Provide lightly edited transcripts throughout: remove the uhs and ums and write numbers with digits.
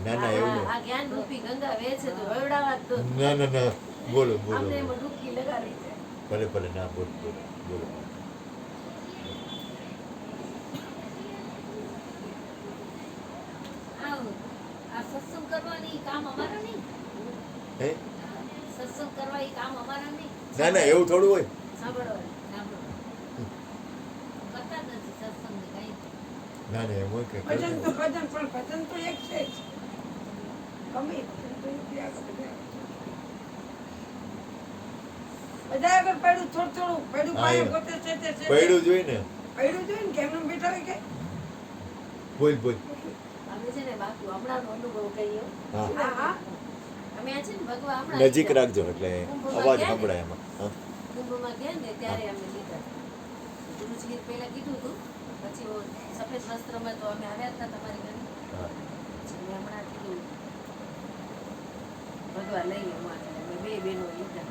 ના ના એવું નહીં. આ જ્ઞાન રૂપી ગંગા વે છે તો વવડાવા જ દો. ના ના ના બોલો બોલો અમને બોલો. એમાં ડૂબકી લગાવી છે. ભલે ભલે ના બોલો બોલો બોલો. આ સત્સંગ કરવાની કામ અમારા નહીં. હે સત્સંગ કરવા એ કામ અમારા નહીં. ના ના એવું થોડું હોય. સાંભળો સાંભળો. કરતા જ નથી સત્સંગને કાંઈ. ના ના એમ હોય કે ભજન તો ભજન પણ ભજન તો એક છે જ. ગમે ભજન તો એક જ આગળ બધા આગળ પડ્યું થોડું થોડું પડ્યું હા, પાયો એમ. ગોતે છે તે છે પૈડું જોઈ ને. પડ્યું જોઈને કે એમનું બેઠા હોય કે બોલ બોલ. અમે છે ને બાપુ હમણાંનો અનુભવ કહીએ. હા હા હા અમે આ છે ને ભગવા હમણાં નજીક રાખજો એટલે અવાજ સંભળાય એમાં. હા કુંભમાં ગયા ને ત્યારે અમે લીધા. ગુરુજીએ પહેલા કીધું હતું પછી ઓ સફેદ વસ્ત્રમાં તો અમે આવ્યા હતા તમારી ઘરે. હા પછી મેં હમણાં કીધું ભગવા લઈએ અમારે અમે બે બહેનો લીધા.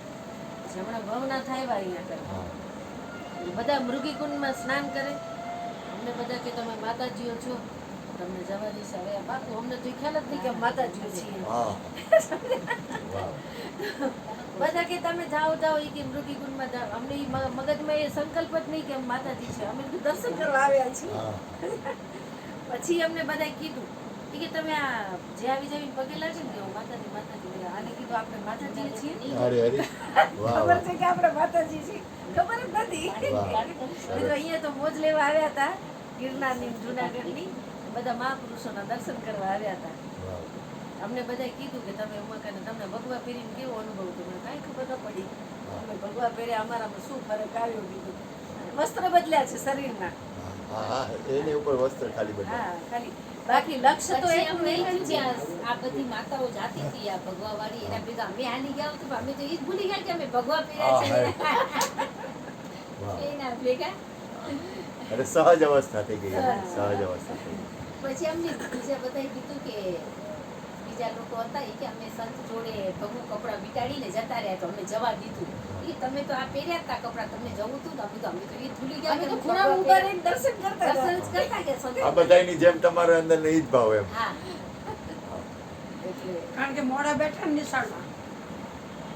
પછી હમણાં ભવનાથ આવ્યા અહીંયા આગળ. હા બધા મૃગીકુંડમાં સ્નાન કરે. અમને બધા કે તમે માતાજીઓ છો તમને જવા દેશે. હવે બાપુ અમને તો ઈ ખ્યાલ જ નહીં કે અમે માતાજીઓ છીએ. હા વાહ. બધા કે તમે જાઓ જાઓ ઈ કે મૃગીકુંડમાં જાઓ. અમને ઈ મગજમાં એ સંકલ્પ જ નહીં કે અમે માતાજી છે. અમે તો દર્શન કરવા આવ્યા છીએ. હા પછી અમને બધાએ કીધું ઈ કે તમે આ જે આવી જાવીને પગે લાગે ને કે હું માતાજી માતાજી બોલે. આને કીધું આપણે માતાજી છીએ. અરે અરે વાહ ખબર વાહ છે કે આપણે માતાજી છીએ ખબર જ નથી. વાહ. બીજું અહીંયા તો મોજ લેવા આવ્યા હતા ગિરનારની જુનાગઢની બધા મહાપુરુષોના દર્શન કરવા આવ્યા હતા. વાહ. અમને બધાએ કીધું કે તમે ઉમાકાને તમને ભગવા પહેરીને કેવો અનુભવ તો મને કાંઈ ખબર ન પડી. અમે ભગવા પહેર્યા અમારામાં શું ફરક આવ્યો કીધું. વસ્ત્ર બદલ્યા છે શરીરના. હા હા એની ઉપર વસ્ત્ર ખાલી બધા. હા ખાલી બાકી લક્ષ્ય તો પછી એકલું અમને એક જ છે. આ બધી માતાઓ જાતી હતી આ ભગવા વાળી એના ભેગા અમે હાલી ગયા તો અમે તો એ જ ભૂલી ગયા કે અમે ભગવા પહેર્યા છે વાહ. એના ભેગા. અરે સહજ અવસ્થા થઈ ગઈ એમ. સહજ અવસ્થા થઈ ગઈ. પછી અમને બીજા બધાએ કીધું કે બીજા લોકો હતા એ કે અમે સંત જોડે ભગવું કપડાં વીટાડીને જતા રહ્યા તો અમને જવા દીધું. એ તમે તો આ પહેર્યા હતા કપડાં તમને જવું હતું ને અમે તો એ ભૂલી ગયા અમે કે તો અમે ખૂણામાં ભગવા ઊભા રહીને દર્શન કરતા દર્શન જ હતા. કરતા કે સંત. આ બધાની જેમ તમારા અંદર નહીં જ ભાવ એમ. હા એટલે કારણ કે મોડા બેઠા ને નિશાળમાં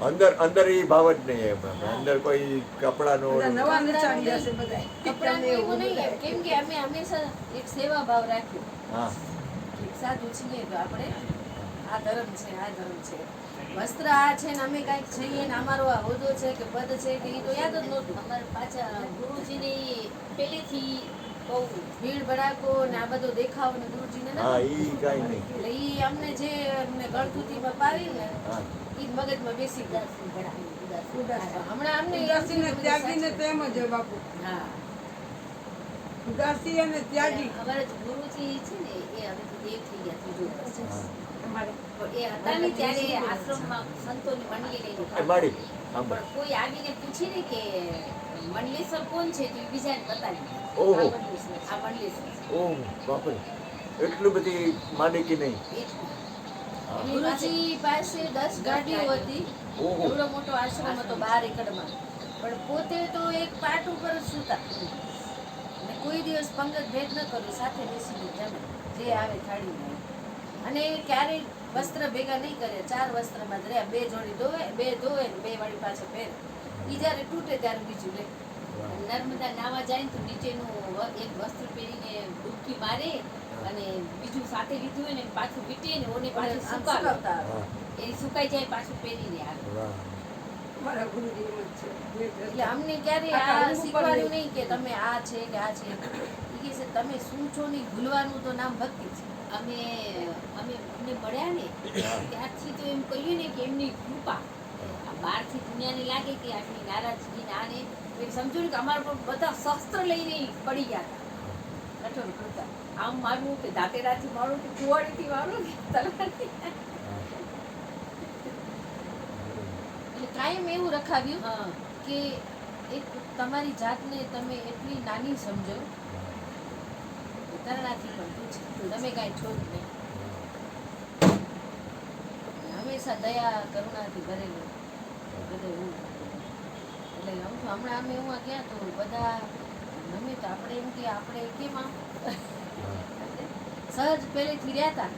અંદર અંદર એ ભાવ જ નહીં એમ. અંદર કોઈ કપડાનો બધા નવા નિશાળી હશે બધા કપડાનું એવું નહીં કેમ કે અમે હંમેશા એક સેવા ભાવ રાખ્યો. હા એક સાધુ છીએ તો આપણે આ ધર્મ છે આ ધર્મ છે. વસ્ત્ર આ છે ને અમે કાંઈક છીએ ને અમારો આ હોદ્દો છે કે પદ છે કે એ તો યાદ જ નહોતું. અમારે પાછા ગુરુજીને પહેલેથી બહુ ભીડ ભડાકો ને આ બધો દેખાવ ને ગુરુજીને હા નહોતું. ઈ કાંઈ નહીં. એટલે ઈ અમને જે અમને ગળથુથીમાં પાવી ને હા ઈ મગજમાં બેસી ગયું. ઉદાસી ભણાવી, ઉદાસી. ઉદાસી. હમણાં અમને એમ ઉદાસી ને થયું કે ત્યાગી ને બધું તો એમ જ હોય બાપુ હા ઉદાસી અને ત્યાગી અમારા જે ગુરુજી છે ને એ હવે તો દેવ થઈ ગયા ત્રીજો વર્ષ છે. હા. અમારે પણ એ હતા ને ત્યારે આશ્રમમાં સંતોની મંડળી લઈને એ ઉભા. માડી પણ સાંભળ. કોઈ આવીને પૂછે ને કે મંડલેશ્વર કોણ છે તો એ બીજાને બતાવી દે. ઓહો. આ મંડલેશ્વર, આ મંડલેશ્વર. ઓહ બાપરે એટલું બધી માલિકી નહીં. એટલું. હા. ગુરુજી પાસે 10 ગાડીઓ હતી. ઓહો એવડો મોટો આશ્રમ હતો 12 એકડમાં. પણ પોતે તો એક પાટ ઉપર જ સૂતા. અને કોઈ દિવસ પંગત ભેદ ન કર્યું સાથે બેસીને જમે જે આવે થાળીમાં. અને ક્યારેય વસ્ત્ર ભેગા નહીં કરે 4 વસ્ત્રમાં જ રહ્યા. 2 જોડી ધોવે 2 ધોવે ને 2 વાળી પાછો પહેરે. ઈ જ્યારે તૂટે ત્યારે બીજું લે. નર્મદા નાવા જાય ને તો નીચેનું એક વસ્ત્ર પહેરીને ડૂબકી મારે અને બીજું સાથે લીધું હોય ને પાછું વીટે ને ઓને પાછું આમ સુકાવે. સુકાવતા આવે. હા એ સુકાઈ જાય પાછું પહેરીને આવે. વાહ. અમારા ગુરુજી એમ જ છે એટલે અમને ક્યારેય આખા આ રૂમ ઉપર શીખવાડ્યું નહીં. નહીં કે તમે આ છે કે આ છે. ઈ કહે છે તમે શું છો નહીં ભૂલવાનું તો નામ ભક્તિ છે. અમે અમે અમને મળ્યા ને ત્યારથી તો એમ કહ્યું ને કે એમની કૃપા આ બહારથી દુનિયાને લાગે કે આટલી નારાજગી ને આને એમ સમજો ને કે અમારા પર બધા શસ્ત્ર લઈને પડી ગયા હતા કઠોળ કરતા. આમ મારવું કે દાંતેડાથી મારું કે કુવાડીથી મારું કે તલવારથી. એટલે કાયમ એવું રખાવ્યું હા કે એક તમારી જાતને તમે એટલી નાની સમજો કે તરણાથી પણ પૂછે તમે કાંઈ છો જ નહીં. હંમેશા દયા કરુણાથી ભરેલું બધે એવું. એટલે આમ તો હમણાં અમે એવા ગયા તો બધા ગમે તો આપણે એમ કે આપણે કેમ આમ સહજ પહેલેથી રહ્યા હતા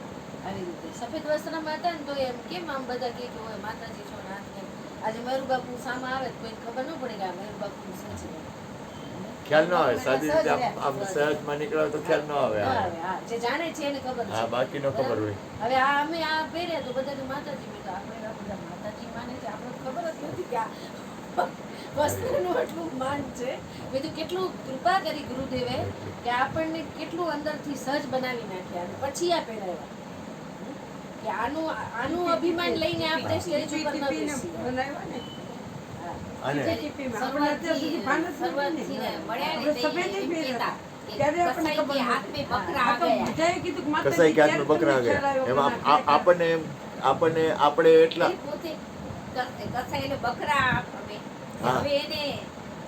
આવી રીતે સફેદ વસ્ત્રમાં હતા ને તો એમ કેમ આમ બધા કે હોય માતાજી છો ને આ તેમ. આજે મેરુ બાપુ સામે આવે તો કોઈને ખબર ન પડે કે આ મેરુ બાપુ શું છે. ખ્યાલ ન આવે સાદી રીતે સહજ આમ રહે. સહજમાં નીકળે તો ખ્યાલ ન આવે ન આવે, હા. જે જાણે છે એને ખબર હા છે. બાકી નો ખબર હોય. હવે આ અમે આ પહેર્યા તો બધા કે માતાજી મેં તો આપણે આ બધા માતાજી માને છે આપણે તો ખબર જ નથી કે આ વસ્ત્રનું એટલું માન છે. મેં તો કેટલું કૃપા કરી ગુરુદેવે કે આપણને કેટલું અંદરથી સહજ બનાવી નાખ્યા અને પછી આ પહેરાવ્યા કે આનું અભિમાન લઈને આપણે સ્ટેજ ઉપર ન બેસીએ. બનાવ્યા ને હા. અને ટીપીમાં. આપણે અત્યાર સુધી ભાન જ નથી શરૂઆતથી ને ને. મળ્યા ને આપણે તે સફેદ નહીં એમ પહેર્યા. કહેતા કે ત્યારે આપણને કસાઈ ખબર કે હાથ નહોતી. મેં બકરા આ તો આ ગયા. બધાએ કીધું કે માતાજી કસાઈ કે હાથમાં ક્યારે બકરા તમને ગયા ખ્યાલ આવ્યો એમાં કે ના આપણને આપણે એટલા એ પોતે કસાઈને બકરા આપે. હા. હવે એને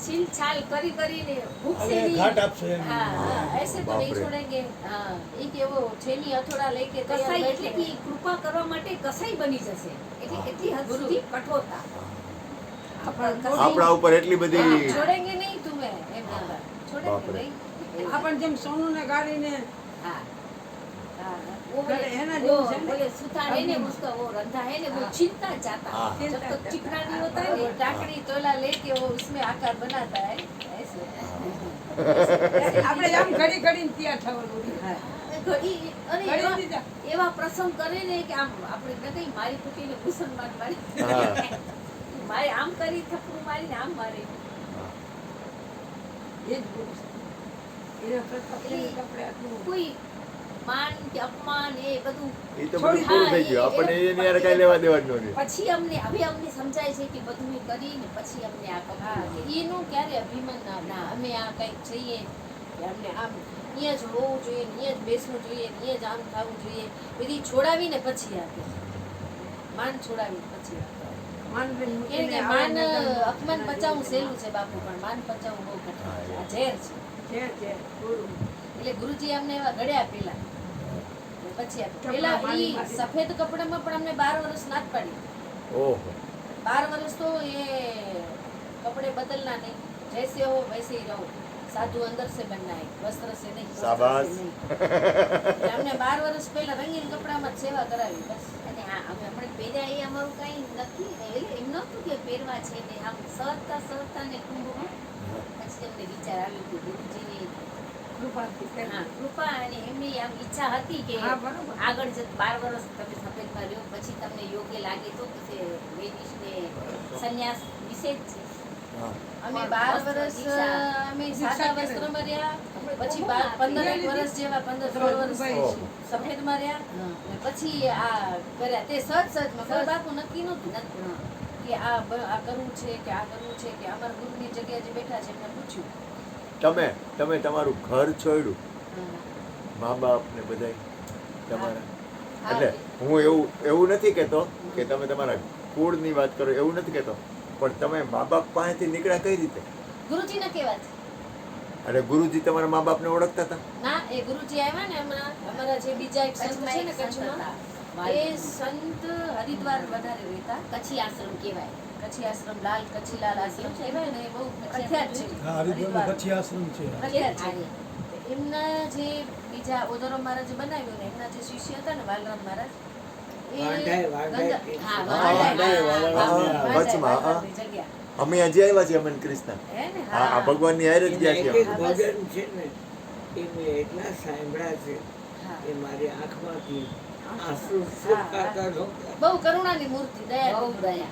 છીલછાલ કરી કરીને ભૂખશે હવે નહીં. ઘાટ આપશે એમ. હા, હા. ऐसे तो नहीं बाप रे। छोड़ेंगे हाँ ये कि वो छेनी हथौड़ा लेके કસાઈ तैयार એટલે बैठे કે કૃપા કરવા માટે કસાઈ બની જશે એટલે કેટલી હદ સુધી કઠોરતા. આપણા ઉપર એટલી બધી हैं। छोड़ेंगे नहीं तुम्हें एम कहता छोड़ेंगे बाप रे। नहीं આપણને જેમ સોનુને ગાળીને હા. हाँ, वो એટલે એના वो જેવું છે ને. बोले सुथार है ने उसका वो रंधा है ने वो हाँ। छीनता जाता हाँ। है जब तक चिकना नहीं होता है वो ने टाकड़ी तोला लेके वो उसमें आकार बनाता है ऐसे આપણે આમ ઘડી ઘડીને તૈયાર થવાનું. हाँ, ઘડી અને ઘડી એવા- દીધા. એવા પ્રસંગ કરે ને કે આમ આપણે ન કઈ મારી કુટીને મુસલમાન મારી હા. મારી આમ કરી થપ્પડું મારીને આમ મારી એ જ ગુરુ છે. એના પ્રતાપને આપણે આટલું કોઈ માન કે અપમાન એ બધું એ તો બધું પૂરું થઈ ગયું આપણને એની યાર કઈ લેવા દેવા જ નથી. પછી અમને સમજાય છે કે બધું કરીને પછી અમને આ हाँ, કપડું कि એનું ક્યારે અભિમાન ના ના અમે આ કંઈક જઈએ કે અમને આમ અહીંયા જ હોવું જોઈએ અહીંયા જ બેસવું જોઈએ અહીંયા જ આમ થવું જોઈએ બધી છોડાવીને પછી આપે માન છોડાવીને પછી આપે માનવેલ કેમ મૂકીને કે આવે માન મેદાનમાં. અપમાન પચાવવું સહેલું છે બાપુ પણ માન પચાવવું બહુ કઠિન છે આ ઝેર છે છે ગુરુ. એટલે ગુરુજી અમને એવા ઘડ્યા પેલા ને પછી આપે કપડાં પેલા મારી ઈ મારી. સફેદ કપડામાં પણ અમને 12 વર્ષ ના જ પાડી ઓહો 12 વર્ષ तो ये कपड़े बदलना नहीं जैसे हो वैसे ही रहो साधु अंदर से बनना है वस्त्र से नहीं वस्त्र शाबाश। से नहीं એટલે અમને 12 વર્ષ પહેલા રંગીન કપડામાં જ સેવા કરાવી બસ અને આ અમે આપણે પહેર્યા એ અમારું કાંઈ નક્કી એટલે એમ નહોતું કે પહેરવા છે ને આમ સહજતા ને કુંભમાં પછી અમને વિચાર આવ્યો કે ગુરુજીની કૃપાથી હા, પહેલા. કૃપા અને એમની આમ ઈચ્છા હતી કે હા, બરોબર. આગળ 12 વર્ષ તમે સફેદમાં રહ્યો પછી તમને યોગ્ય લાગે તો પછી વેદિશ ને સંન્યાસ વિશે જ છે. હા. અમે પણ 12 વસ્ત્ર વર્ષ દીક્ષા. અમે દીક્ષા સાદા કરે. વસ્ત્રમાં રહ્યા પછી બહુ 15 આપી. વર્ષ જેવા 15 વર્ષ ઓહો. સફેદમાં રહ્યા અને પછી આ કર્યા તે સહજમાં કોઈ બાપુ નક્કી નહોતું કે આ કરવું છે કે આ કરવું છે કે અમારા ગુરુની જગ્યાએ જે બેઠા છે એમને પૂછ્યું તમે તમારું ઘર છોડ્યું મા બાપ ને બધા તમારા હા. એટલે હું એવું નથી કહેતો કે તમે તમારા કુળની વાત કરો એવું નથી કહેતો પણ તમે મા બાપ પાસેથી નીકળ્યા કઈ રીતે ગુરુજીના કહેવાથી અને ગુરુજી તમારા મા બાપને ઓળખતા હતા ના એ ગુરુજી આવ્યા ને હમણાં અમારા જે બીજા એક સંત છે ને કચ્છમાં એ સંત હરિદ્વાર વધારે રહેતા કચ્છી આશ્રમ કહેવાય. કચ્છી આશ્રમ લાલ કચ્છીલાલ આશ્રમ કહેવાય ને એ બહુ પ્રખ્યાત છે હા, હરિદ્વારમાં કચ્છી આશ્રમ છે. પ્રખ્યાત છે એમના જે બીજા ઓદરો મહારાજે બનાવ્યું ને એમના જે શિષ્ય હતા ને વાલરામ મહારાજ એ વાંઢાએ ગંગા- હા, હા, વાંઢાએ, વાંઢાએ, વાંઢાએ, કચ્છમાં, હા. વાંઢાની જગ્યા. અમે હજી આવ્યા છીએ અમન કૃષ્ણ હે ને? હા આ ભગવાનની હારે જ ગયા એના છીએ એક અમે. એક ભજન છે ને એ મેં એટલા સાંભળ્યા છે હા. કે મારી આંખમાંથી આંસુ હા. સુકાતા નહોતા. બહુ કરુણાની મૂર્તિ દયા બહુ દયા.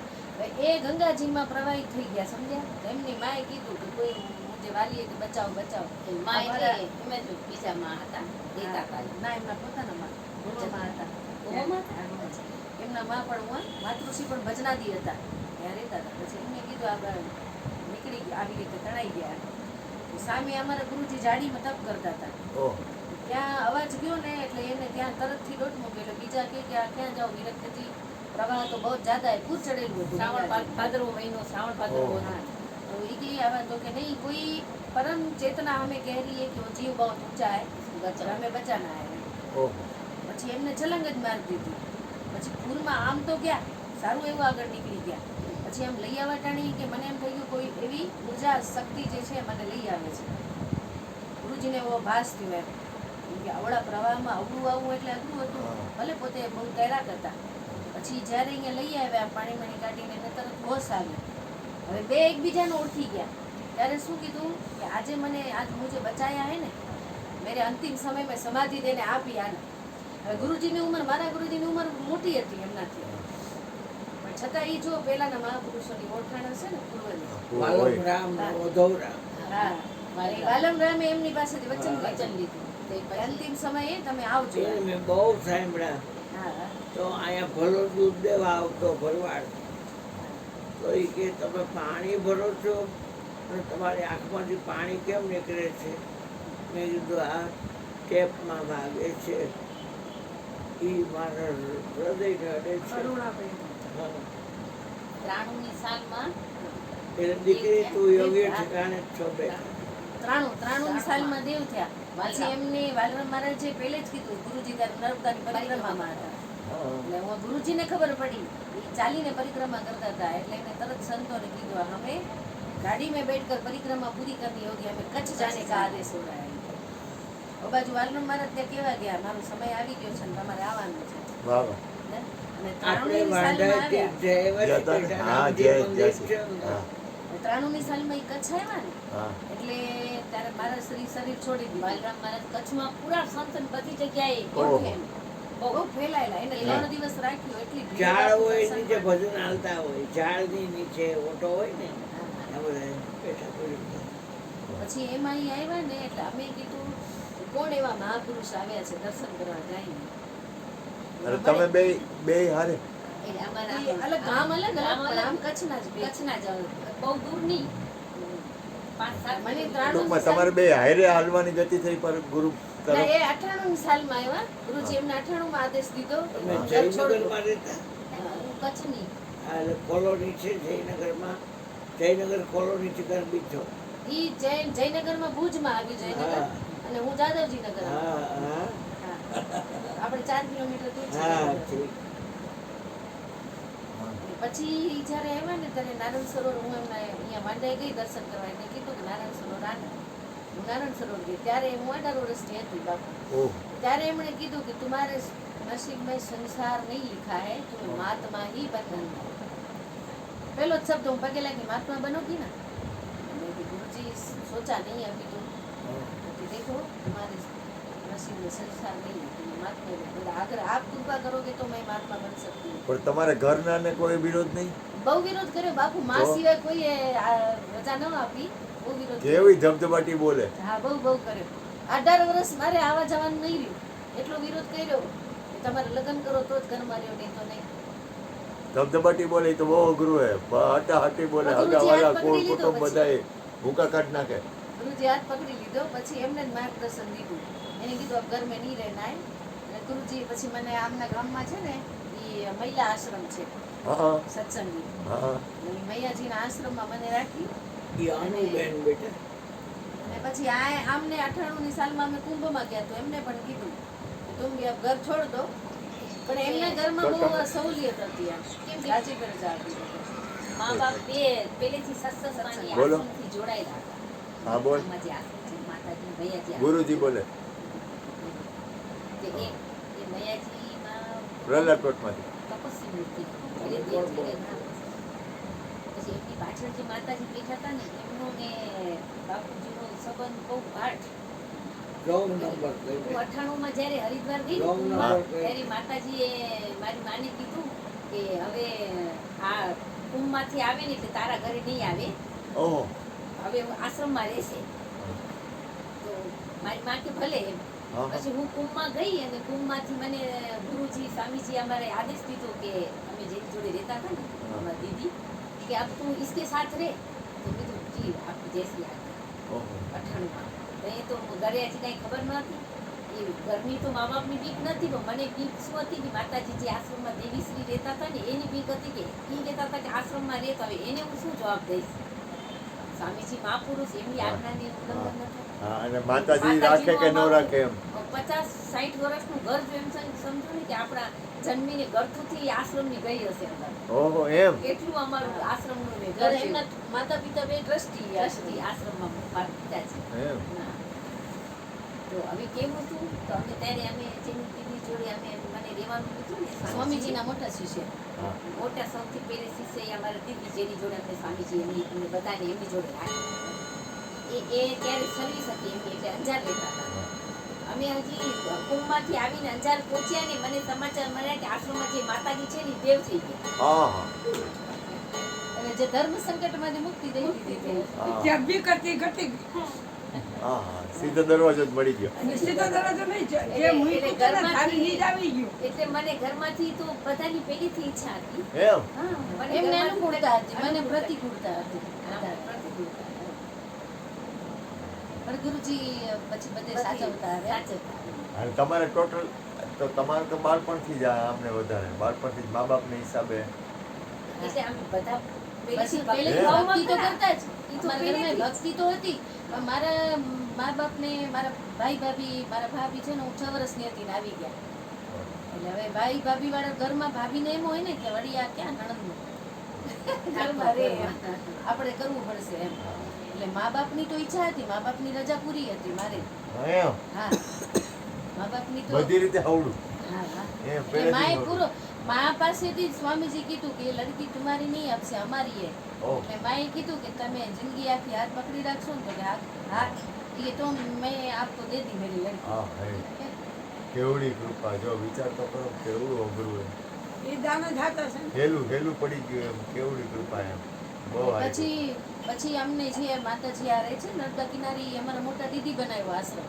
એ ગંગાજીમાં પ્રવાહિત થઈ ગયા સમજ્યા તો એમની માએ કીધું કે કોઈ મુજે વાલીએ કે બચાવો બચાવો માં એટલે અમારા- એમ જ બીજા માં હતા દેતા હતા. ના એમના પોતાના માં ગોવામાં હતા ગોવામાં હા. એમના માં પણ હું માતૃશ્રી પણ ભજનાદી હતા ત્યાં રહેતા હતા પછી એમને કીધું આ નીકળી ગયા આવી રીતે તણાઈ ગયા તો સામે અમારા ગુરુજી જાડીમાં તપ કરતા હતા ઓહ ત્યાં અવાજ ગયો ને એટલે એને ત્યાં તરતથી દોટ મૂકેલો બીજા કે આ ક્યાં જાઓ વિરક્તથી પ્રવાહ તો બહુ જ્યાદા હે પૂર ચડેલું હતું શ્રાવણ ગંગાજી. ભાદરવો મહિનો શ્રાવણ ભાદરવો ઓહો. हाँ, तो ये आवाज तो कि नहीं कोई परम चेतना हमें कह रही है कि वो जीव बहुत ऊंचा है और हमें बचाना है ઓહ પછી એમને છલંગ જ મારી દીધી પછી પૂરમાં આમ તો ગયા સારું એવું આગળ નીકળી ગયા પછી એમ લઈ આવવા ટાણી કે મને એમ થઈ ગયું કોઈ એવી ઉર્જા શક્તિ જે છે મને લઈ આવે છે ગુરુજીને એવો ભાસ થયો એમ કે આવડા પ્રવાહમાં અવળું આવવું એટલે અઘરું હતું હા. ભલે પોતે બહુ તૈરાક હતા. પછી જ્યારે અહીંયા લઈ આવ્યા પાણી કાઢીને એને તરત હોશ આવી. હવે બે એકબીજાને ઓળખી ગયા. ત્યારે શું કીધું કે આજે મને આજ મુझे બચાયા હે ને, મેરે અંતિમ સમય મેં સમાધિ દેને આપી આને. હવે ગુરુજીની ઉંમર, મારા ગુરુજીની ઉંમર મોટી હતી એમનાથી, પણ છતાં એ જો પહેલાના મહાપુરુષોની ઓળખાણ હશે ને પૂર્વની. વાલમ રામ ઉદ્ધવરામ. હા, વાલમ રામે એમની પાસેથી વચન વચન લીધું લીધું. તે કે પછી અંતિમ સમયે તમે આવજો. એને મેં બહુ સાંભળ્યા. હા, તો અહીંયા ભલો દૂધ દેવા આવતો ભરવાડ, તો એ કે તમે પાણી ભરો છો અને તમારી આંખમાંથી પાણી કેમ નીકળે છે? મેં કીધું આ ટેપમાં ભાગે છે, એ મારા હૃદયને અડે છે. કરુણાબેન. હા. 93ની સાલમાં એટલે દીકરી તું યોગ્ય ઠેકાણે જ છો બેટા. 93 સાલમાં દેવ થયા. પછી એમને વાલરામ મહારાજે પહેલે જ કીધું, ગુરુજી ત્યારે નર્મદાની પરિક્રમામાં હતા. હા. એટલે હું ગુરુજીને ખબર પડી, એ ચાલીને પરિક્રમા કરતા હતા, એટલે એને તરત સંતોને કીધું, અમે ગાડી में बैठकर परिक्रमा पूरी करनी होगी, हमें कच्छ जाने का आदेश हो रहा है. ઓ બાજુ વાલરામ મહારાજ ત્યાં કેવા ગયા, મારો સમય આવી ગયો છે ને તમારે આવવાનું છે. વાહ વાહ. ને? અને આપણે 93ની સાલમાં વાંઢા આવ્યા. જય ગયા હતા ને? બેટાના હા, જે જય મંદિર જય છે શ્રી. ને, હા 93ની સાલમાં એ કચ્છ આવ્યા ને, હા એટલે ત્યારે મારા શરીર છોડી દીધું. બાલરામ મહારાજ કચ્છમાં પૂરા સંતન બધી જગ્યાએ ઓહો. ઓળખે. બહુ ફેલાયેલા, એને 3 દિવસ રાખ્યું, એટલી ભીડ ઝાડ હતી હોય દર્શન નીચે માટે. ભજન હાલતા હોય, ઝાડની નીચે ઓટો હોય ને, આ બધા બેઠા પડી. પછી એમાં અહીં આવ્યા ને, એટલે અમે કીધું કે કોણ એવા મહાપુરુષ આવ્યા છે દર્શન કરવા જાય. અને તમે બે હારે એટલે અમારા અલગ ગામ અલગ ગામ અલગ, પણ આમ કચ્છના જ બે. કચ્છના જ બહુ દૂર નહીં, 5-7 મને કિલોમીટર. ટૂંકમાં તમારે બે હારે હાલવાની ગતિ થઈ પર ગુરુ ના, તરફ. એ 98ની સાલમાં આવ્યા. ગુરુજી એમને 98માં આદેશ દીધો. તમે ઘર છોડી દો. જયનગરમાં રહેતા? હું કચ્છની. આ એટલે કોલોની છે જયનગરમાં, જયનગર કોલોનીથી ઘર બીજો. ઈ જયનગરમાં ભુજમાં આવ્યું જયનગર, હા. અને હું જાદવજી નગર. હા હા આપણે 4 કિલોમીટર દૂર છે. હા ઠીક. પછી ઈ જ્યારે આવ્યા ને ત્યારે નારાયણ સરોવર, હું એમના અહીંયા માંડાઈ ગઈ દર્શન કરવા, એટલે કીધું કે નારાયણ સરોવર આને. હું નારાયણ સરોવર ગઈ, ત્યારે હું 18 વર્ષની હતી બાપુ. ઓહ ત્યારે એમણે કીધું કે तुम्हारे नसीब में संसार नहीं लिखा है, तुम्हें महात्मा ही बनना है. पहलो शब्द હું પગે લાગી, महात्मा बनोगी ना? मैंने कहा गुरुजी सोचा नहीं अभी तो. कि देखो तुम्हारे नसीब में संसार नहीं है, तुम्हें महात्मा ही बनना. अगर आप कृपा करोगे तो मैं महात्मा बन सकती हूँ. પણ તમારે ઘરના ને કોઈ વિરોધ નહીં? બહુ વિરોધ કર્યો બાપુ, માં તો? સિવાય કોઈએ રજા ન આપી. બહુ વિરોધ કર્યો. કેવી ધબધબાટી બોલે. હા, બહુ કર્યો. 18 વર્ષ મારે આવા જવાનું નહીં રહ્યું, એટલો વિરોધ કર્યો કે તમારે લગ્ન કરો તો જ ઘરમાં રહ્યો, નહીં તો નહીં. ધબધબાટી બોલે એ તો બહુ અઘરું હે. હટાહટી બોલે, ગુરુજી હગાવાલા હાથ પકડી લીધો કુટુંબ પછી. બધાય ભૂકા કાઢ નાખે. ગુરુજી હાથ પકડી લીધો, પછી એમને જ માર્ગદર્શન દીધું. એને કીધું अब घर में नहीं रहना है. અને ગુરુજી પછી મને આમના ગામમાં છે ને એ મહિલા આશ્રમ છે હા સત્સંગી, હા એ મૈયાજીના આશ્રમમાં મને રાખી. એ અનુબેન બેટા. અને પછી આમને 98ની સાલમાં અમે કુંભમાં ગયા, તો એમને પણ કીધું કે તું બી अब घर छोड़ दो. પણ એમના ઘરમાં બહુ સહુલિયત હતી, આમ કેમ રાજી કરી જાતી. મા બાપ બે પહેલેથી સત્સંગની બોલો. આશ્રમથી જોડાયેલા હતા. હા બોલ. એમાં જે આશ્રમ છે, માતાજી મૈયાજી ગુરુજી બોલે તે એ મૈયાજીમાં પ્રહલાદકોટમાંથી. તપસ્વી મૂર્તિ પહેલેથી જ છે. પછી એમની પાછળ જે માતાજી બેઠા હતા ને, એમનો ને બાપુજીનો સંબંધ બહુ ગાઢ. રોંગ નંબર કહી હું 98માં જ્યારે હરિદ્વાર ગઈ ને રોંગ કુંભમાં, નંબર ત્યારે માતાજીએ મારી માને કીધું કે હવે આ કુંભમાંથી આવે ને એટલે તારા ઘરે નહીં આવે, ઓહો હવે આશ્રમમાં રહેશે. તો મારી માં કે ભલે એમ. હા પછી હું કુંભમાં ગઈ, અને કુંભમાંથી મને ગુરુજી સ્વામીજી અમારે આદેશ દીધો કે અમે જેની જોડે રહેતા હતા ને અમારી દીદી, કે આપ તું इसके साथ रहे. તો કીધું જી આપની જૈસી આજ્ઞા. ઓહો 98માં તો એ તો ઘરે હજી કાંઈ ખબર નહોતી. એ ઘરની તો મા બાપની બીક નથી, પણ મને બીક શું હતી કે માતાજી જે આશ્રમમાં દેવીશ્રી રહેતા હતા ને એની બીક હતી કે એ કહેતા હતા કે આશ્રમમાં રહેતા હોય એને હું શું જવાબ દઈશ. સ્વામીજી મહાપુરુષ, એમની આજ્ઞાની ઉલ્લંઘન ન થાય. હા અને માતાજી રાખે કે ન રાખે એમ. 50-60 વર્ષનું ઘર જો એમ સમજો ને કે આપણા જન્મીને ઘરથી આશ્રમની ગઈ હશે અંદર. ઓહો એમ. એટલું અમારું આશ્રમનું ને ઘર ઘર એમના માતા પિતા બે ટ્રસ્ટી ટ્રસ્ટી આશ્રમમાં મારા પિતાજી. એમ હા. તો હવે કેવું હતું તો અમે ત્યારે અમે જેની દીદી જોડે અમે મને રહેવાનું સ્વામીજીના મોટા શિષ્ય. હા મોટા સૌથી પહેલે શિષ્ય એ અમારા દીદી જેની જોડે આપણે સ્વામીજી એમની બધાને એમની જોડે રાખી એ ત્યારે સર્વિસ હતી એમની એટલે અંજાર રહેતા હતા. અમે હજી કુંભમાંથી આવીને અંજાર પહોંચ્યા ને મને સમાચાર મળ્યા કે આશ્રમમાં જે માતાજી છે ને ઈ દેવ થઈ ગયા. હા હા અને જે ધર્મ સંકટમાંથી મુક્તિ દઈ દીધી તે. હા ત્યાં બી કરતી ઘટી ગઈ. હા સીધો દરવાજો જ મળી ગયો. અને સીધો દરવાજો નહીં છે. જે એટલે મૂક્યું હતું ને, ઘરમાંથી- થાળી ઈ જ આવી ગયું. એટલે મને ઘરમાંથી તો બધાની પહેલીથી ઈચ્છા હતી. એમ હા, મને એમને ઘરમાંથી અનુકૂળતા હતી, મને અનુકૂળતા. પ્રતિકૂળતા હતી. હા, પ્રતિકૂળતા. પણ ગુરુજી પછી બધે સાચવતા આવ્યા. સાચવતા. અને તમારે ટોટલ તો તમારે તો બાળપણથી જ અમને વધારે બાળપણથી જ મા બાપના હિસાબે એટલે અમે બધા પછી પહેલેથી પહેલેથી ભાવમાં ભક્તિ તો ખરા. કરતા જ. ઈ તો મારા ઘરમાં પહેલેથી. ભક્તિ તો હતી પણ મારા મા બાપને મારા ભાઈ ભાભી મારા ભાભી છે ને હું 6 વર્ષની હતી ને આવી ગયા. એટલે હવે ભાઈ ભાભી વાળા ઘરમાં ભાભીને એમ હોય ને કે વળી આ ક્યાં નણંદનું ઘરમાં રે એમ. આપણે કરવું પડશે એમ. એટલે મા બાપની તો ઈચ્છા હતી, મા બાપની રજા પૂરી હતી મારે. એમ હા મા બાપની તો બધી રીતે આવડું હા હા એમ એટલે પહેલેથી માએ જ પૂરો મા પાસેથી જ સ્વામીજી કીધું કે એ લડકી તમારી નહીં આપશે અમારી એ. ઓહ એટલે માએ કીધું કે તમે જિંદગી આખી હાથ પકડી રાખશો ને તો કે હા એ તો મેં આપકો દે દી મેરી લડકી. હા હે કેવડી કૃપા જો વિચાર તો કરો કેવડું અઘરું હોય ઈ દાનો જ હાથ હશે ને. હેલું પડી ગયું એમ કેવડી કૃપા એમ બહુ હારી પછી અમને જે માતાજી આ રહે છે નર્મદા કિનારે ઈ અમારા મોટા દીદી બનાવ્યો આશ્રમ.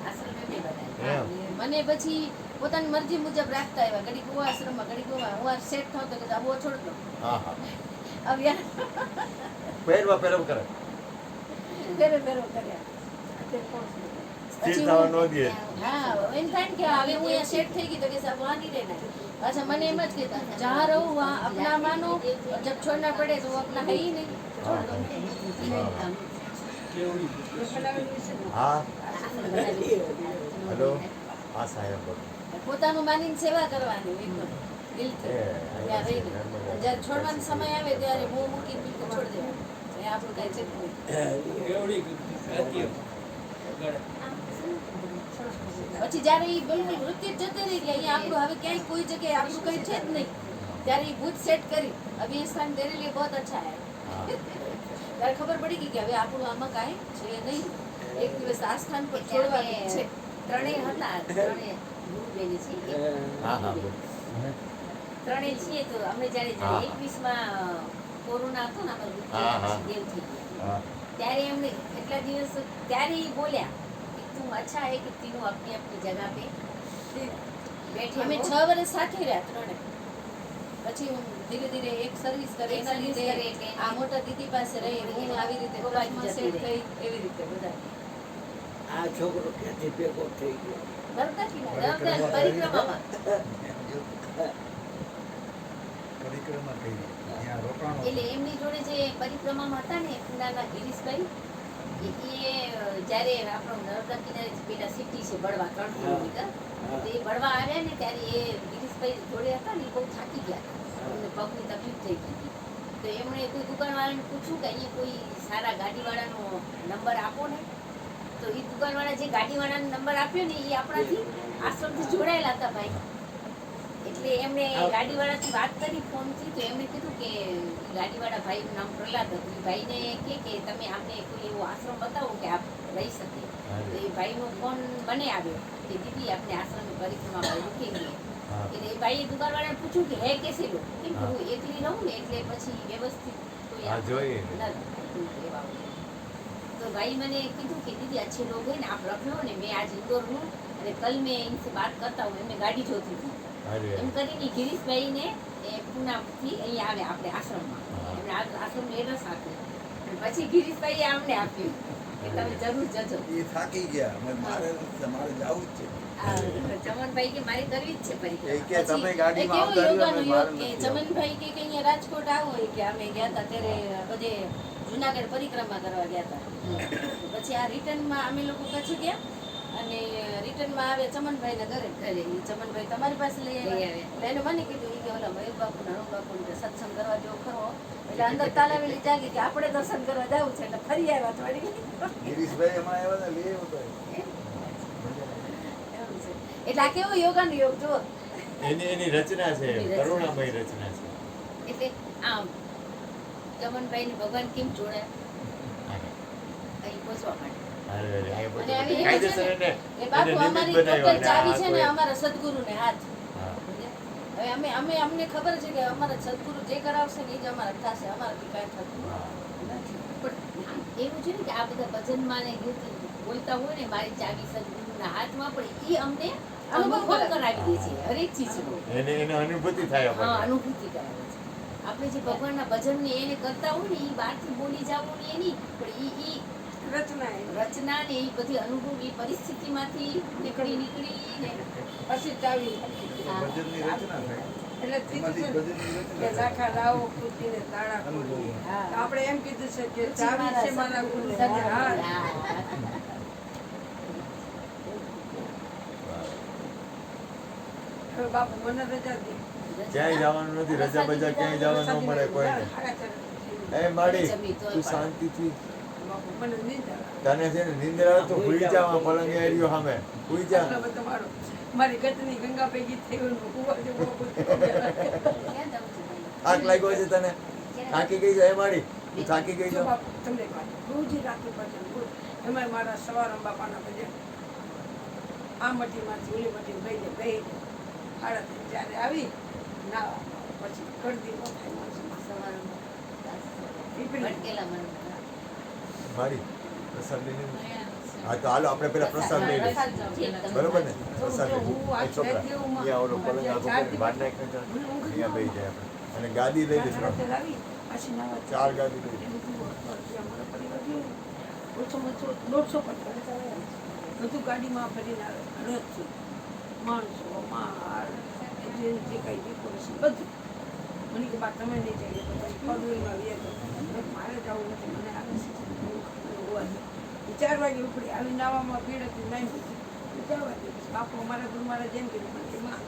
આશ્રમ એમને બનાવ્યો. એમ મને પછી પોતાની મરજી મુજબ રાખતા આવ્યા ઘડીક હું આશ્રમમાં ઘડીક હું આ સેટ થાવ તો કે આબો છોડ દો હા હા આવ્યા પહેરવા કરે ફેરે ફેરો કર્યા. સ્થિર થવા ન દે હા એમ થાય ને કે હવે હું અહીંયા સેટ થઈ ગઈ તો કે સાહેબ વહાં નહીં રહેના. अच्छा मैंने एम જ કહેતા जहाँ રહું वहाँ अपना मानो और जब छोड़ना पड़े तो वो अपना है ही नहीं छोड़ दो. હા હેલો હા સાહેબ પોતાનું માનીને સેવા કરવાની એકદમ દિલથી ત્યાં રહીને. અને જ્યારે છોડવાનો સમય આવે ત્યારે મોં મૂકીને બિલકુલ છોડી દેવાનું. એ આપણું કાંઈ છે જ નહીં. પછી જ્યારે એ બિલકુલ વૃત્તિ જ જતી રહી કે અહીંયા આપણું હવે ક્યાંય કોઈ જગ્યાએ આપણું કંઈ છે જ નહીં ત્યારે એ ભૂત સેટ કરી અભી એ સ્થાન તેરે લીએ બહુત અચ્છા હે. ત્યારે ખબર પડી ગઈ કે હવે આપણું આમાં કાંઈ છે નહીં. એક દિવસ આ સ્થાન પર છોડવાનું છે. ત્રણેય હતા ત્રણેય ગુરુ બેની છે હા હા ત્રણેય છીએ તો અમે હા. જ્યારે 21માં કોરોના હતો ને અમારું હા, હા. દેવ થઈ ગયા હા ત્યારે એમને એટલા દિવસ ત્યારે એ બોલ્યા કે તું અચ્છા હે કે તીનું अपनी अपनी जगह पे बैठे અમે हो। 6 વર્ષ સાથે રહ્યા ત્રણે. પછી હું ધીરે ધીરે એક સર્વિસ કરી એના સર્વિસ લીધે કરે એટલે આ મોટા દીદી પાસે રહી હું આવી રીતે ગોવાથી ક્લાસમાં જતી સેટ થઈ એવી રીતે બધા આ છોકરો ક્યાંથી ભેગો થઈ ગયો નર્મદા કિનારે પરિક્રમામાં પરિક્રમા કરી ત્યાં રોકાણો એટલે એમની જોડે જે પરિક્રમામાં હતા ને પુનાના ગિરીશભાઈ એ જ્યારે આપણો નર્મદા કિનારે પેલા સિટી છે બળવા 3 કિલોમીટર હા. તો એ બળવા આવ્યા ને ત્યારે એ ગિરીશભાઈ જોડે હતા ને એ બહુ થાકી ગયા હતા એમને પગની તકલીફ થઈ ગઈ હતી તો એમણે કોઈ દુકાનવાળાને પૂછ્યું કે અહીંયા કોઈ સારા ગાડીવાળાનો નંબર આપો ને તો એ દુકાનવાળા જે ગાડીવાળાનો નંબર આપ્યો ને એ આપણાથી આશ્રમથી જોડાયેલા હતા ભાઈ એટલે એમણે ગાડીવાળાથી વાત કરી ફોનથી તો એમણે કીધું કે ઈ ગાડીવાળા ભાઈનું નામ પ્રહલાદ હતું એ ભાઈને કે તમે આમને કોઈ એવો આશ્રમ બતાવો કે આપ રહી શકે તો એ ભાઈનો ફોન મને આવ્યો કે દીદી આપણે આશ્રમની પરિક્રમામાં રૂકેંગે હા એટલે એ ભાઈએ દુકાનવાળાને પૂછ્યું કે હે કેસે લો કેમ કે હું એકલી રહું ને એટલે પછી વ્યવસ્થિત કોઈ હા, જોઈએ. નથી એવા હોય. तो भाई मैंने कीधु कि दीदी अच्छे लोग हैं ना आप रख लो ने मैं आज इंदौर हूँ અને कल मैं इनसे बात करता हूँ એમને ગાડી જોતી હતી અરે એમ કરીને ગિરીશભાઈ ને પૂનાથી અહીંયા આવે આપણે આશ્રમમાં હા. એમને આશ્રમનું એડ્રેસ આપ્યું અને પછી ગિરીશભાઈએ અમને આપ્યું કે તમે જરૂર જજો એ થાકી ગયા મારે જવું જ છે આ ચમનભાઈ કે મારે કરવી જ છે એ પરિક્રમા કે તમે એ ગાડીમાં કેવો આવતા રહ્યો યોગાનો ને યોગ મારે કે નથી આવવું. ચમનભાઈ કે અહીંયા રાજકોટ આવો એ કે અમે ગયા હતા ત્યારે બધે જુનાગઢ પરિક્રમા કરવા ગયા હતા પછી આ રિટર્નમાં અમે લોકો કચ્છ ગયા અને રિટર્નમાં આવે ચમનભાઈના ઘરે ઘરે ઈ ચમનભાઈ તમારી પાસે લઈ લઈ આવ્યા આવ્યા. એટલે એને મને કીધું ઈ કે ઓલા મયુર બાપુ નાનો બાપુ સત્સંગ કરવા જેવો ખરો એટલે અંદર તાલાવેલી જાગી કે આપણે દર્શન કરવા જવું છે એટલે ફરી આવ્યા થોડી ગિરીશભાઈ હમણાં આવ્યા હતા લઈ આવ્યો તો એવું છે. એટલે આ કેવો યોગાનો યોગ જુઓ એની રચના છે, એની રચના. કરુણામય રચના છે. એટલે આમ ચમનભાઈ ને ભગવાન કેમ જોડ્યા હા. અહીં પહોંચવા માટે અરે, અરે, આ બધું અને આવી કાયદેસર રીતે એને- એ બાપુ એને નિમિત્ત અમારી બનાવ્યા ટોટલ અને ચાવી આ છે ને કોઈ- અમારા સદગુરુને હાથ. હા. હવે અમે અમને ખબર છે કે અમારા સદગુરુ જે કરાવશે ને એ જ અમારા થશે, અમારાથી કાંઈ થતું હા. નથી. પણ એવું છે ને કે આ બધા ભજનમાં ને ગીત બોલતા હોય ને મારી ચાવી સદગુરુના હાથમાં પણ એ અમને અનુભવ કરાવી દે છે હરેક ચીજનો એને અનુભૂતિ થાય હા આપણને. અનુભૂતિ કરાવે છે આપણે જે ભગવાનના ભજન ને એને કરતા હોય ને એ બહારથી બોલી જવું ને એની પણ ઈ રચના એ. રચના ને એ બધી અનુભવ એ પરિસ્થિતિમાંથી નીકળી ને પછી ચાવી હા. ભજનની રચના થાય એટલે કીધું એમાંથી છે ભજનની કે રચના થાય. ઝાંખા લાવો કૃતિને તાળા ખોલી. હા. તો આપણે એમ કીધું છે કે ચાવી છે મારા ગુરુના હાથ. હવે બાપુ મને રજા દે. ક્યાંય જવાનું નથી, રજા બજા ક્યાંય જવાનું ન મળે કોઈને. એ માડી, તું શાંતિથી બાપુ મને નિંદર આવે. તને છે ને નીંદર આવે તો ભૂલી જા આ પલંગ એરિયો સામે ભૂલી જા. હવે તમારો મારી ગતની ગંગા ભેગી થઈ હોય ને કુંવર જેવો બધો. થાક લાગ્યો છે તને? થાકી ગઈ છે એ માડી? તું થાકી ગઈ જો છે? બાપુ તમને એક વાત રોજ રાતે ભજન રોજ. એમાંય મારા સવારમ બાપાના ભજન આ મટીમાંથી ઓલી મટી ગઈ ગઈ જ્યારે આવી ના પછી ગળદી ન થાય માણસમાં. માડી પ્રસાદ લઈ લે. હા તો હાલો આપણે પેલા પ્રસાદ લઈ લઈએ. બરોબર ને? પ્રસાદ લઈ લઈએ. એ છોકરા અહીંયા ઓલો પલંગ આખો કરીને બહાર નાખીને જાય. અહીંયા બેસી જાય આપણે. અને ગાદી લઈ લઈશ. રાતે આવી પાછી નાવા 4 ગાદી લઈ લઈએ. અમારા પરિવાર ગયો ઓછોમાં ઓછો 150 બધું ગાડીમાં ભરીને આવે ઘરેથી માણસો માળ જે કઈ ડેકોરેશન બધું મને કે બા તમે નહીં જઈએ બધા પગડીમાં વે તો મારે જવું નથી મને આવે છે 4 વાગે ઉપડી આવી નાવામાં ભીડ હતી નહીં જવા દે બાપુ અમારા ગુરુ મારા જેમ કીધું પણ કે માં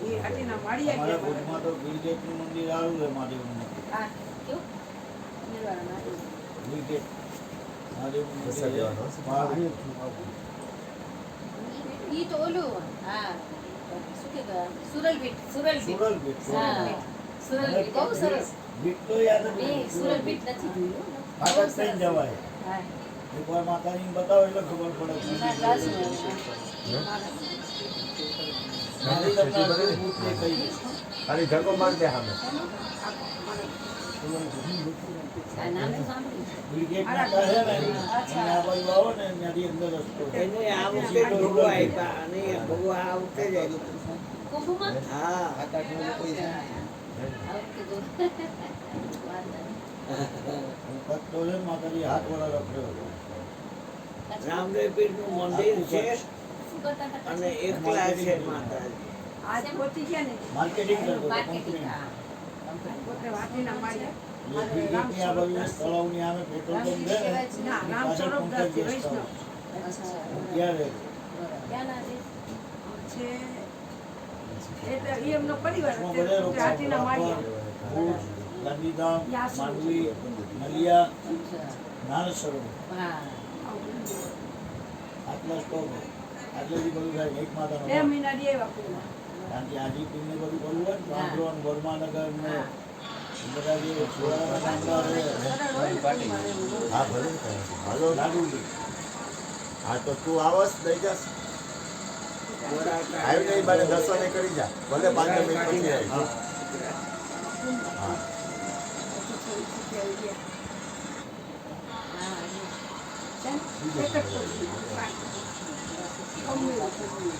એ હાટીના માળિયા અમારા ગયા ભુજમાં તો ગિરગેટનું મંદિર આવ્યું છે મહાદેવનું મંદિર. હા કેવું નિર્વાણ આવી. ગિરગેટ મહાદેવનું પ્રસાદ મંદિર લેવાનો છે. હશે? મહાદેવ ઈ તો ઓલું હા શું કહેવાય સુરલબીટ સુરલબીટ સુરલબીટ. હા સુરલબીટ બહુ સરસ. બીટ તો યાદ જ મેં નથી. સુરલબીટ નથી જોયું ફાટક બહુ થઈને સરસ. જવાય. હા એકવાર માતાજીને બતાવો એટલે ખબર પડે. એના ગાશું મારી તમને અડધું ભૂતને કહી દઈશ. ખાલી ધક્કો માર દે સામે. આ નામ તો સાંભળ્યું છે. ગિરગેટના કહે ને અને આ બાજુ આવો ને ત્યાંથી અંદર રસ્તો છે. એને આ વખતે ભગવા આપ્યા અને ભગવા આ વખતે જ આવ્યું. કુંભમાં હા આ વખતે તો વાંધો ભક્તો છે ને માતાજી હાથ વડા રખડ્યો હતો. નહીં. રામદેવ પીરનું મંદિર છે શું કરતા હતા અને એકલા છે માતાજી. આજ પહોંચી ગયા ને માર્કેટિંગ કરતો હતો માર્કેટિંગ કંપનીમાં. પોતે વાટીના માળિયા એટલે ગિરગેટની આ બાજુ તળાવની આમે પેટ્રોલ પંપ છે ને ના રામ સ્વરૂપદાસજી વૈષ્ણવ અચ્છા ત્યાં રહે. ક્યાંના છે? છે એટલે એ એમનો પરિવાર એમાં અત્યારે બધા લોકો હાટીના માળિયા ભુજ, ગાંધીધામ, યાસુ. માંડવી, નલિયા, અચ્છા. નાના સરોવર હા આટલા સ્ટોક હોય. આટલેથી બધું થાય એક માતાનો 2 મહિના રહી આવ્યા પૂર્ણ. કારણ કે આજી પીને બધું કરવું હોય ને પાંદરો ને વર્માનગર ને બધા જે છોડાના ગામડા છે સરળ હોય ને પૂર્ણમાં રહેવું. હા ભલે ને કાંઈ નથી. હાલો લાડુલી. હા તો તું આવસ દઈ જાસ આવ્યું નહીં બાને દર્શને કરી જા ભલે 5 મિનિટ પછી આવી હા. હા પછી થોડી છૂટી આવી ગયા. હા છે ને? એક જ છોકરી. ગમે એવું છોકરી.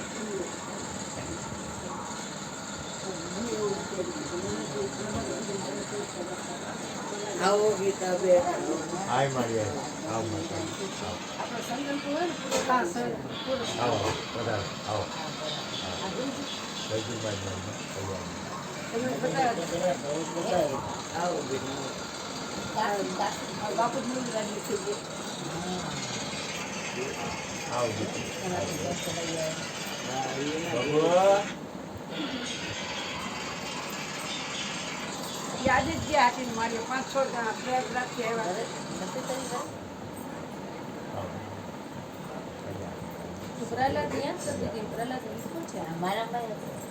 આવો ગીતાબેન આય મારી આય આવ માતા આપણો સંકલ્પ હોય ને પૂરો હા સર પૂરો આવો વધારે આવો જયજીભાઈ તમે બતાવ્યા પ્રવેશ બતાવે. આવો બેન બાપુ જ મૂળ લાગી થઈ ગઈ. આવો યાદ જ ગયા હાટીને મારી 5-6 જણા પ્રયાગરાજથી આવ્યા નથી કરી ભાઈ? પ્રહલાદ યાદ કરતી હતી પ્રહલાદ ઈકો છે મારા ભાઈ